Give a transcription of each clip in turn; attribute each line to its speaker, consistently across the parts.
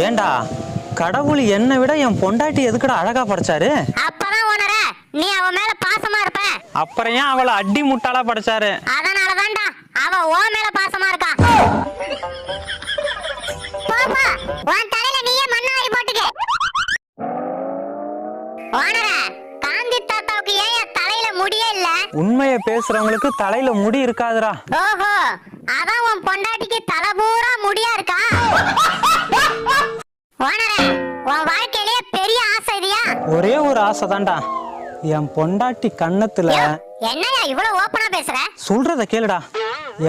Speaker 1: ஏண்டா கடவுள் என்னை விட என் பொண்டாட்டி எதுக்குடா அழகா படைச்சாரு?
Speaker 2: அப்பதான் உணர நீ அவ மேல பாசமா இருப்ப.
Speaker 1: அப்புறம் ஏன் அவளை அடி முட்டாளா படைச்சாரு?
Speaker 2: அதனாலதான்டா அவ ஓ மேல பாசமா இருக்கா. பாப்பா உன் தலையில நீயே மண்ணாரி போட்டுக்க. ஓனர காந்தி தாத்தாவுக்கு ஏன் தலையில முடியே இல்ல?
Speaker 1: உண்மையை பேசுறவங்களுக்கு தலையில முடி இருக்காதுடா.
Speaker 2: ஓஹோ, அதான் உன் பொண்டாட்டிக்கு தலை பூரா முடியா இருக்கா. ஓனர உன் வாழ்க்கையிலேயே பெரிய ஆசை இதுயா?
Speaker 1: ஒரே ஒரு ஆசை தான்டா, என் பொண்டாட்டி கண்ணத்துல.
Speaker 2: என்னையா இவ்வளவு ஓப்பனா பேசுற?
Speaker 1: சொல்றத கேளுடா.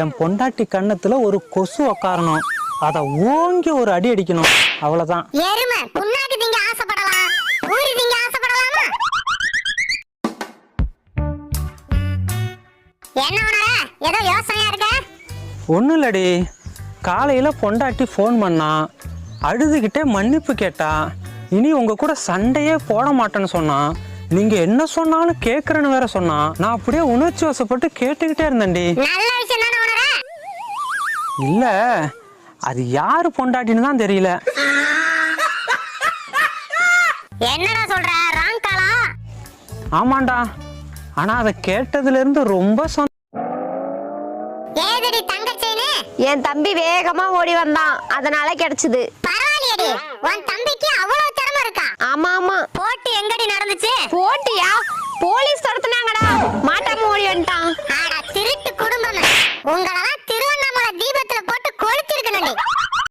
Speaker 1: என் பொண்டாட்டி கண்ணத்துல ஒரு கொசு உக்காரணும், அத ஓங்கி ஒரு அடி அடிக்கணும், அவ்வளவுதான்.
Speaker 2: எருமை புண்ணாக்கு திங்க ஆசைப்படலாம், ஊரி திங்க ஆசைப்படலாமா? என்ன உணர ஏதோ யோசனையா இருக்க?
Speaker 1: ஒன்றும் இல்லடி, காலையில் பொண்டாட்டி ஃபோன் பண்ணா, அழுதுகிட்டே மன்னிப்பு கேட்டா, இனி உங்க கூட சண்டையே போட மாட்டேன்னு சொன்னா, நீங்க என்ன சொன்னாலும் கேட்கறேன்னு வேற சொன்னா. நான் அப்படியே உணர்ச்சி வசப்பட்டு கேட்டுக்கிட்டே இருந்தேன்டி.
Speaker 2: நல்ல விஷயம் தானே உணர?
Speaker 1: இல்ல, அது யாரு பொண்டாட்டின்னு தான் தெரியல.
Speaker 2: என்னடா சொல்ற, ராங் காலா?
Speaker 1: ஆமாண்டா, ஆனா அதை கேட்டதுல இருந்து ரொம்ப
Speaker 2: ஏதடி தங்கச்சேனே?
Speaker 3: என் தம்பி வேகமா ஓடி வந்தான், அதனால கிடைச்சது.
Speaker 2: பரவாயில்லையடி, உன் தம்பி